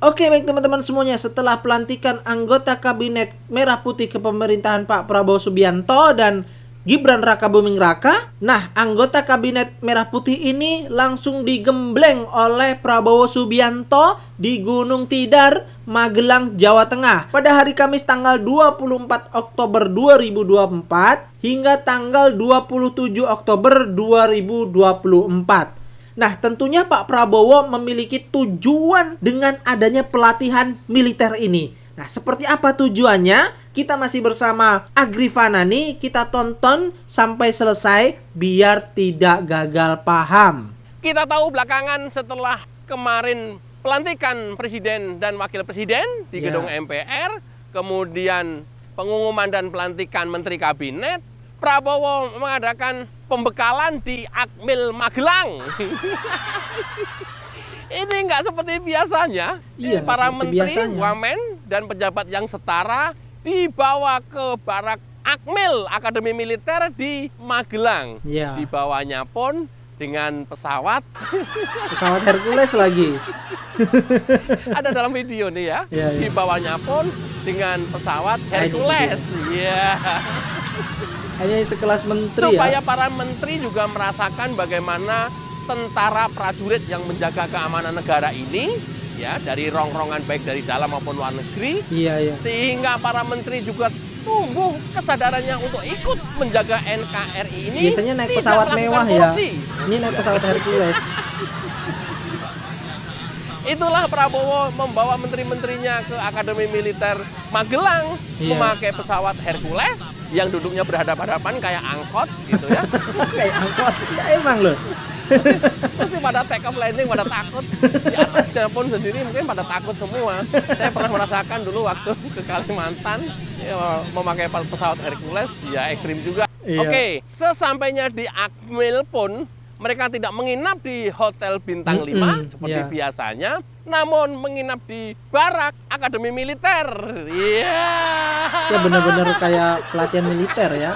Oke, baik teman-teman semuanya, setelah pelantikan anggota kabinet Merah Putih kepemerintahan Pak Prabowo Subianto dan Gibran Rakabuming Raka, nah anggota kabinet Merah Putih ini langsung digembleng oleh Prabowo Subianto di Gunung Tidar, Magelang, Jawa Tengah pada hari Kamis tanggal 24 Oktober 2024 hingga tanggal 27 Oktober 2024. Nah, tentunya Pak Prabowo memiliki tujuan dengan adanya pelatihan militer ini. Nah, seperti apa tujuannya? Kita masih bersama Agrifana nih, kita tonton sampai selesai biar tidak gagal paham. Kita tahu belakangan setelah kemarin pelantikan presiden dan wakil presiden di gedung MPR, kemudian pengumuman dan pelantikan menteri kabinet, Prabowo mengadakan pembekalan di Akmil Magelang. Ini nggak seperti biasanya. Iya, para menteri, biasanya. wamen, dan pejabat yang setara dibawa ke barak Akmil, Akademi Militer di Magelang. Iya. Dibawanya pun dengan pesawat. Pesawat Hercules lagi. Ada dalam video nih ya. Iya, iya. Dibawanya pun dengan pesawat Hercules. Iya. Hanya sekelas menteri supaya ya. para menteri juga merasakan bagaimana tentara prajurit yang menjaga keamanan negara ini, ya, dari rongrongan baik dari dalam maupun luar negeri. Iya, iya. Sehingga para menteri juga tumbuh kesadarannya untuk ikut menjaga NKRI ini. Biasanya naik pesawat mewah korupsi. Ya. Ini naik pesawat Hercules. Itulah Prabowo membawa menteri-menterinya ke Akademi Militer Magelang, memakai pesawat Hercules yang duduknya berhadapan-hadapan kayak angkot gitu ya. Kayak angkot, ya emang loh. Mesti pada take off landing, pada takut. Di atasnya pun sendiri mungkin pada takut semua. Saya pernah merasakan dulu waktu ke Kalimantan, ya, memakai pesawat Hercules, ya ekstrim juga. Iya. Oke, sesampainya di Akmil pun, mereka tidak menginap di Hotel Bintang 5 seperti biasanya, namun menginap di barak Akademi Militer. Iya. Ya benar-benar kayak pelatihan militer ya.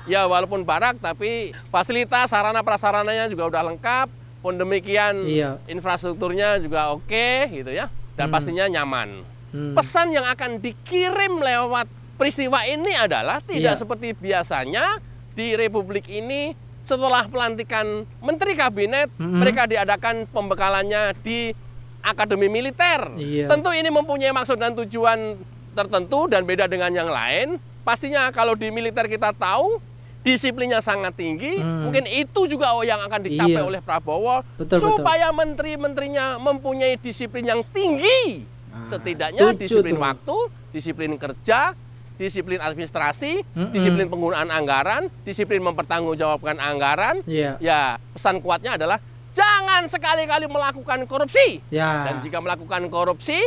Ya walaupun barak tapi fasilitas sarana prasarananya juga udah lengkap. Pun demikian infrastrukturnya juga oke gitu ya. Dan pastinya nyaman. Pesan yang akan dikirim lewat peristiwa ini adalah tidak seperti biasanya di Republik ini. Setelah pelantikan menteri kabinet, mereka diadakan pembekalannya di Akademi Militer. Tentu ini mempunyai maksud dan tujuan tertentu dan beda dengan yang lain. Pastinya kalau di militer kita tahu disiplinnya sangat tinggi, mungkin itu juga yang akan dicapai oleh Prabowo. Supaya menteri-menterinya mempunyai disiplin yang tinggi. Setidaknya disiplin waktu, disiplin kerja, disiplin administrasi, disiplin penggunaan anggaran, disiplin mempertanggungjawabkan anggaran. Ya, pesan kuatnya adalah jangan sekali-kali melakukan korupsi. Dan jika melakukan korupsi,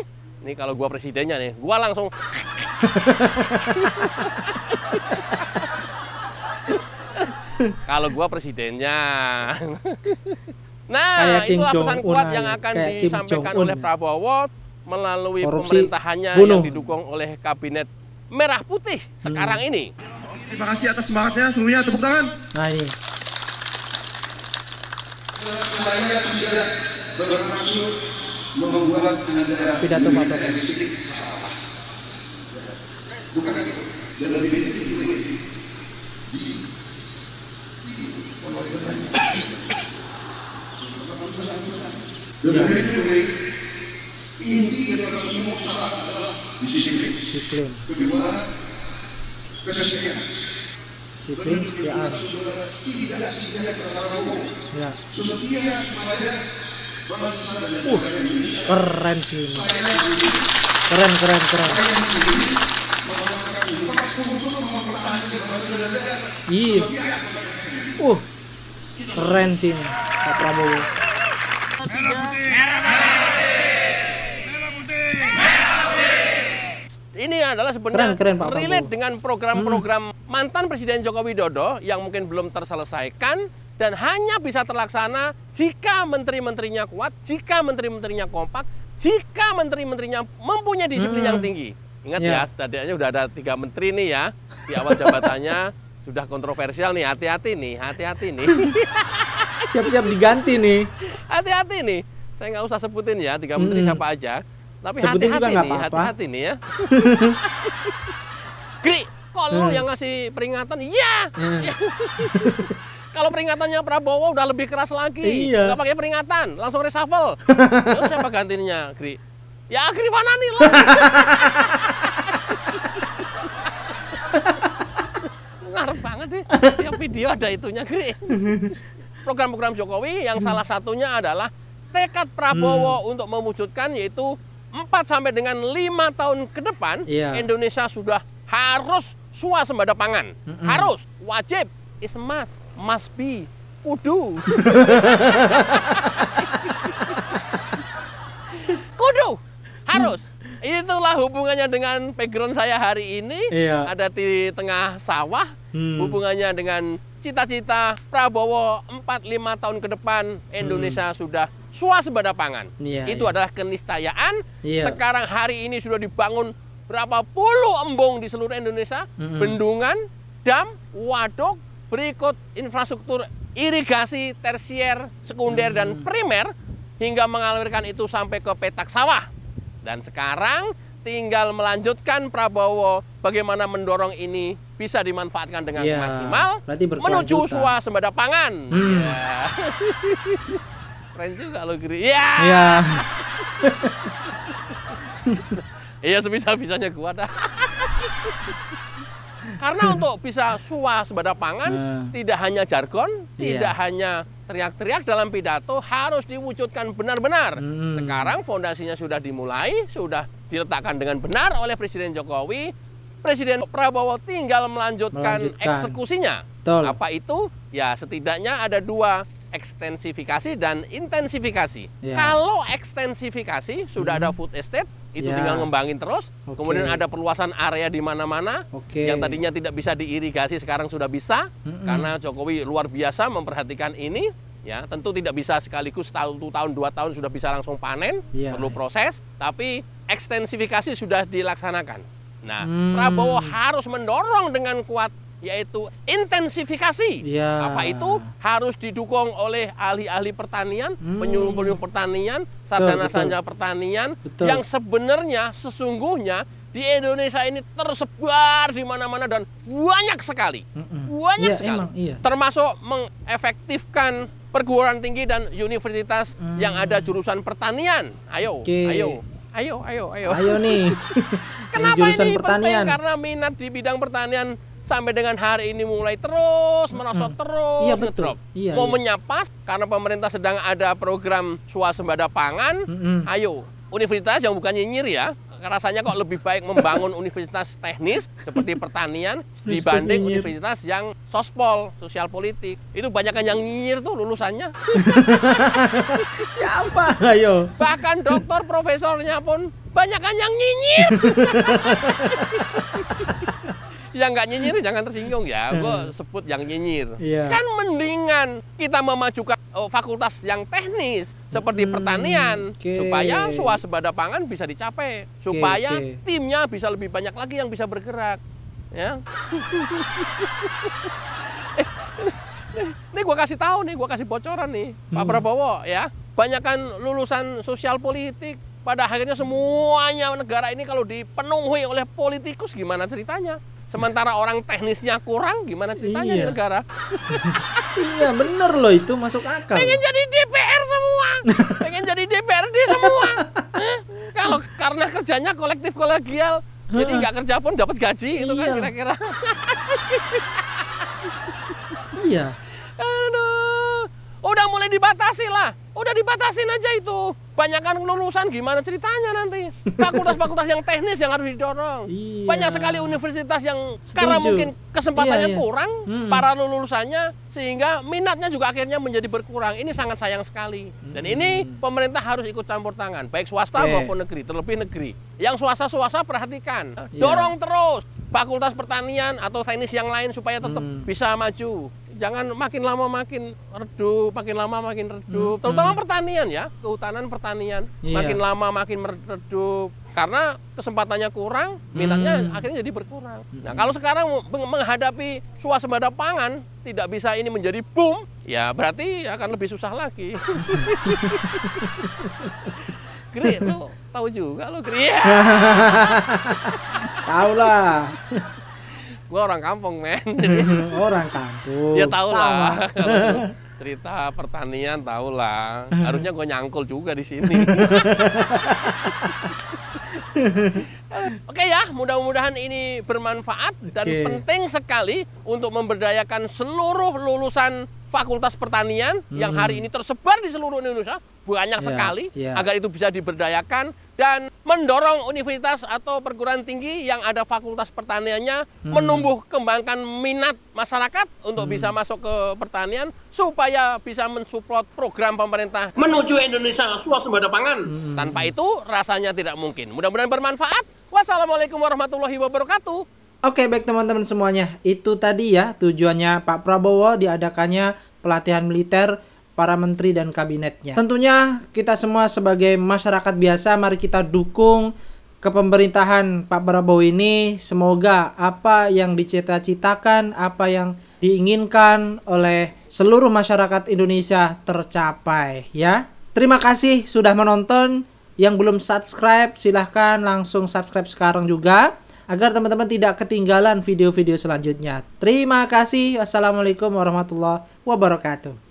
ini kalau gua presidennya nih, gua langsung kalau gua presidennya. Nah, itulah pesan kuat yang akan disampaikan oleh Prabowo melalui pemerintahannya yang didukung oleh kabinet Merah Putih sekarang ini. Terima kasih atas semangatnya, semuanya tepuk tangan. Nah ini. Saya tidak bermaksud membuat Anda pidato Pak Prabowo. Bukan itu. Dan lebih inti daripada semua usaha adalah disiplin. Kedua, kesetiaan. Disiplin, kesetiaan. Tidak setia kepada Prabowo. Ya. Setia kepada bangsa dan negara ini. Keren sih ini. Keren. Iya. Keren sih ini Pak Prabowo. Ini adalah sebenarnya keren, Pak relate Prabowo. dengan program-program mantan Presiden Joko Widodo yang mungkin belum terselesaikan dan hanya bisa terlaksana jika menteri-menterinya kuat, jika menteri-menterinya kompak, jika menteri-menterinya mempunyai disiplin yang tinggi. Ingat ya, setidaknya udah ada 3 menteri nih ya di awal jabatannya. Sudah kontroversial nih, hati-hati nih. Siap-siap diganti nih. Hati-hati nih. Saya nggak usah sebutin ya 3 menteri siapa aja. Tapi Sebutin juga nggak hati-hati nih, apa-apa. hati-hati nih ya. Gri, kok lu yang ngasih peringatan? Iya. Kalau peringatannya Prabowo udah lebih keras lagi. Iya. Nggak pakai peringatan, langsung reshuffle. Terus siapa gantinya, Gri? Ya Gri Fanani lah. Ngarep banget sih. Tiap video ada itunya, Gri. Program-program Jokowi yang salah satunya adalah tekad Prabowo untuk mewujudkan, yaitu 4 sampai dengan 5 tahun ke depan, Indonesia sudah harus swasembada pangan. Harus, wajib, is must be, kudu. Kudu, harus. Itulah hubungannya dengan background saya hari ini. Ada di tengah sawah. Hubungannya dengan cita-cita Prabowo 4-5 tahun ke depan, Indonesia sudah swasembada pangan. Itu adalah keniscayaan. Sekarang hari ini sudah dibangun berapa puluh embung di seluruh Indonesia, bendungan, dam, waduk, berikut infrastruktur irigasi tersier, sekunder, dan primer, hingga mengalirkan itu sampai ke petak sawah. Dan sekarang tinggal melanjutkan Prabowo bagaimana mendorong ini bisa dimanfaatkan dengan maksimal menuju swasembada pangan. Keren juga lo, Giri. Iya, sebisa-bisanya gua dah. Karena untuk bisa swasembada pangan tidak hanya jargon, tidak hanya teriak-teriak dalam pidato, harus diwujudkan benar-benar. Sekarang fondasinya sudah dimulai, sudah diletakkan dengan benar oleh Presiden Jokowi. Presiden Prabowo tinggal melanjutkan eksekusinya. Apa itu? Ya, setidaknya ada 2, ekstensifikasi dan intensifikasi. Kalau ekstensifikasi sudah ada food estate, itu tinggal ngembangin terus. Kemudian ada perluasan area di mana-mana. Yang tadinya tidak bisa diirigasi sekarang sudah bisa, karena Jokowi luar biasa memperhatikan ini. Ya, tentu tidak bisa sekaligus 1 tahun 2 tahun sudah bisa langsung panen, perlu proses. Tapi ekstensifikasi sudah dilaksanakan. Nah, Prabowo harus mendorong dengan kuat, yaitu intensifikasi. Apa itu? Harus didukung oleh ahli-ahli pertanian, penyuluh-penyuluh pertanian, sarjana-sarjana pertanian, yang sebenarnya sesungguhnya di Indonesia ini tersebar di mana-mana dan banyak sekali. Banyak sekali. Termasuk mengefektifkan perguruan tinggi dan universitas yang ada jurusan pertanian. Ayo nih. Kenapa ini penting? Karena minat di bidang pertanian sampai dengan hari ini mulai terus merosot, terus ngedrop. Momennya pas karena pemerintah sedang ada program swasembada pangan. Ayo, universitas yang bukan nyinyir ya, rasanya kok lebih baik membangun universitas teknis seperti pertanian dibanding universitas yang sospol, sosial politik. Itu banyak yang nyinyir tuh lulusannya. Siapa? Ayo. Bahkan doktor profesornya pun banyak yang nyinyir. Yang nggak nyinyir jangan tersinggung ya, gue sebut yang nyinyir. Kan mendingan kita memajukan fakultas yang teknis seperti pertanian, supaya swasembada pangan bisa dicapai, supaya timnya bisa lebih banyak lagi yang bisa bergerak. Ya. Ini gue kasih tahu nih, gue kasih bocoran nih, Pak Prabowo ya, banyakkan lulusan sosial politik. Pada akhirnya semuanya negara ini kalau dipenuhi oleh politikus gimana ceritanya? Sementara orang teknisnya kurang, gimana ceritanya di negara? Iya, bener loh, itu masuk akal. Pengen jadi DPR semua, pengen jadi DPRD semua. Kalau karena kerjanya kolektif kolegial, jadi nggak kerja pun dapat gaji, itu kan kira-kira. Iya. Aduh, udah mulai dibatasi lah, udah dibatasin aja itu. Banyakan lulusan gimana ceritanya nanti? Fakultas-fakultas yang teknis yang harus didorong. Banyak sekali universitas yang karena mungkin kesempatannya kurang para lulusannya, sehingga minatnya juga akhirnya menjadi berkurang. Ini sangat sayang sekali. Dan ini pemerintah harus ikut campur tangan, baik swasta maupun negeri, terlebih negeri. Yang swasta perhatikan, dorong terus fakultas pertanian atau teknis yang lain supaya tetap bisa maju. Jangan makin lama makin redup, makin lama makin redup. Terutama pertanian ya, kehutanan pertanian. Makin lama makin redup. Karena kesempatannya kurang, minatnya akhirnya jadi berkurang. Nah, kalau sekarang menghadapi swasembada pangan tidak bisa ini menjadi boom, ya berarti akan lebih susah lagi. Gri, lu tahu juga lo, Gri. Tahu lah. Gue orang kampung, men. Orang kampung. Ya tahu lah. Cerita pertanian tahu lah. Harusnya gue nyangkul juga di sini. Oke ya, mudah-mudahan ini bermanfaat dan penting sekali untuk memberdayakan seluruh lulusan Fakultas Pertanian yang hari ini tersebar di seluruh Indonesia, banyak sekali, agar itu bisa diberdayakan dan mendorong universitas atau perguruan tinggi yang ada fakultas pertaniannya menumbuh kembangkan minat masyarakat untuk bisa masuk ke pertanian supaya bisa mensupport program pemerintah menuju Indonesia swasembada pangan. Tanpa itu rasanya tidak mungkin. Mudah-mudahan bermanfaat. Wassalamualaikum warahmatullahi wabarakatuh. Oke, baik teman-teman semuanya. Itu tadi ya tujuannya Pak Prabowo diadakannya pelatihan militer para menteri dan kabinetnya. Tentunya kita semua sebagai masyarakat biasa, mari kita dukung kepemerintahan Pak Prabowo ini. Semoga apa yang dicita-citakan, apa yang diinginkan oleh seluruh masyarakat Indonesia tercapai ya. Terima kasih sudah menonton. Yang belum subscribe silahkan langsung subscribe sekarang juga, agar teman-teman tidak ketinggalan video-video selanjutnya. Terima kasih. Wassalamualaikum warahmatullahi wabarakatuh.